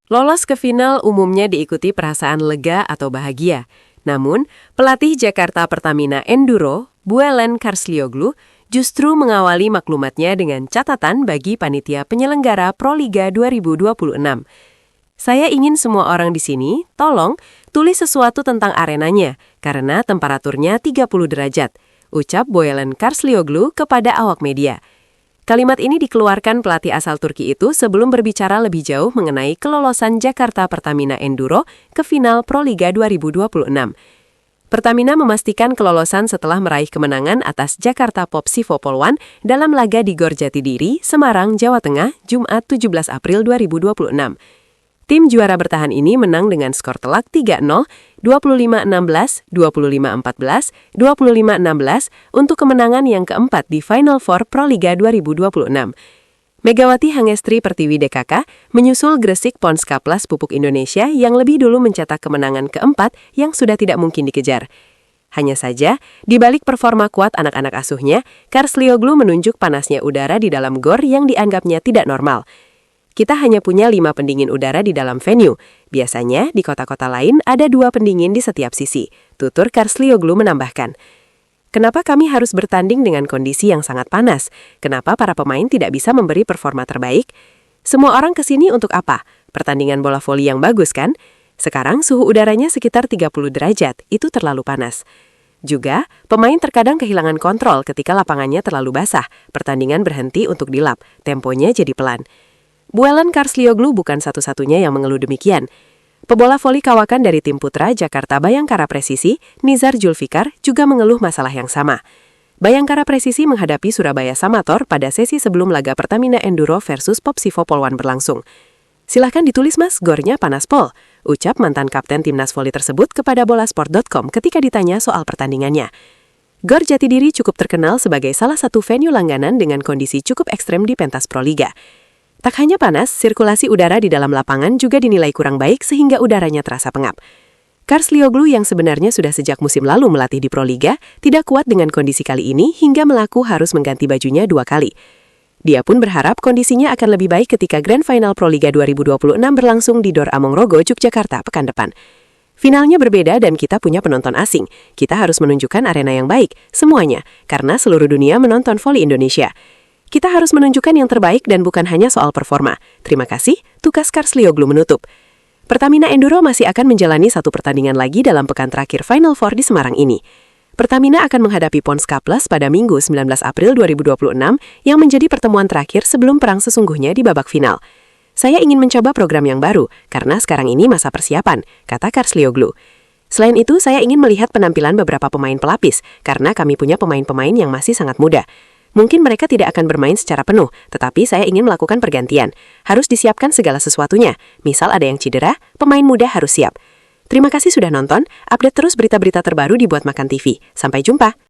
Lolos ke final umumnya diikuti perasaan lega atau bahagia. Namun, pelatih Jakarta Pertamina Enduro, Buelen Karslioglu, justru mengawali maklumatnya dengan catatan bagi panitia penyelenggara Proliga 2026. Saya ingin semua orang di sini, tolong, tulis sesuatu tentang arenanya, karena temperaturnya 30 derajat, ucap Buelen Karslioglu kepada awak media. Kalimat ini dikeluarkan pelatih asal Turki itu sebelum berbicara lebih jauh mengenai kelolosan Jakarta Pertamina Enduro ke final Proliga 2026. Pertamina memastikan kelolosan setelah meraih kemenangan atas Jakarta Popsivo Polwan dalam laga di Gor Jatidiri, Semarang, Jawa Tengah, Jumat 17 April 2026. Tim juara bertahan ini menang dengan skor telak 3-0, 25-16, 25-14, 25-16 untuk kemenangan yang keempat di Final Four Proliga 2026. Megawati Hangestri Pertiwi DKK menyusul Gresik Pons Kaplas Pupuk Indonesia yang lebih dulu mencetak kemenangan keempat yang sudah tidak mungkin dikejar. Hanya saja, di balik performa kuat anak-anak asuhnya, Karslioglu menunjuk panasnya udara di dalam gor yang dianggapnya tidak normal. Kita hanya punya 5 pendingin udara di dalam venue. Biasanya, di kota-kota lain ada 2 pendingin di setiap sisi. Tutur Karslioglu menambahkan. Kenapa kami harus bertanding dengan kondisi yang sangat panas? Kenapa para pemain tidak bisa memberi performa terbaik? Semua orang kesini untuk apa? Pertandingan bola voli yang bagus kan? Sekarang suhu udaranya sekitar 30 derajat, itu terlalu panas. Juga, pemain terkadang kehilangan kontrol ketika lapangannya terlalu basah. Pertandingan berhenti untuk dilap, temponya jadi pelan. Buelen Karslioglu bukan satu-satunya yang mengeluh demikian. Pebola voli kawakan dari tim putra Jakarta Bayangkara Presisi, Nizar Julfikar, juga mengeluh masalah yang sama. Bayangkara Presisi menghadapi Surabaya Samator pada sesi sebelum laga Pertamina Enduro versus Popsivo Polwan berlangsung. Silahkan ditulis mas, gornya panas pol, ucap mantan kapten timnas voli tersebut kepada bolasport.com ketika ditanya soal pertandingannya. Gor Jatidiri cukup terkenal sebagai salah satu venue langganan dengan kondisi cukup ekstrem di pentas Proliga. Tak hanya panas, sirkulasi udara di dalam lapangan juga dinilai kurang baik sehingga udaranya terasa pengap. Karslioglu yang sebenarnya sudah sejak musim lalu melatih di Proliga, tidak kuat dengan kondisi kali ini hingga mengaku harus mengganti bajunya 2 kali. Dia pun berharap kondisinya akan lebih baik ketika Grand Final Proliga 2026 berlangsung di Dor Amongrogo, Yogyakarta pekan depan. Finalnya berbeda dan kita punya penonton asing. Kita harus menunjukkan arena yang baik, semuanya, karena seluruh dunia menonton voli Indonesia. Kita harus menunjukkan yang terbaik dan bukan hanya soal performa. Terima kasih, tukas Karslioglu menutup. Pertamina Enduro masih akan menjalani 1 pertandingan lagi dalam pekan terakhir Final Four di Semarang ini. Pertamina akan menghadapi Pons Kaplas pada Minggu 19 April 2026 yang menjadi pertemuan terakhir sebelum perang sesungguhnya di babak final. Saya ingin mencoba program yang baru, karena sekarang ini masa persiapan, kata Karslioglu. Selain itu, saya ingin melihat penampilan beberapa pemain pelapis, karena kami punya pemain-pemain yang masih sangat muda. Mungkin mereka tidak akan bermain secara penuh, tetapi saya ingin melakukan pergantian. Harus disiapkan segala sesuatunya. Misal ada yang cedera, pemain muda harus siap. Terima kasih sudah nonton, update terus berita-berita terbaru di Buat Makan TV. Sampai jumpa!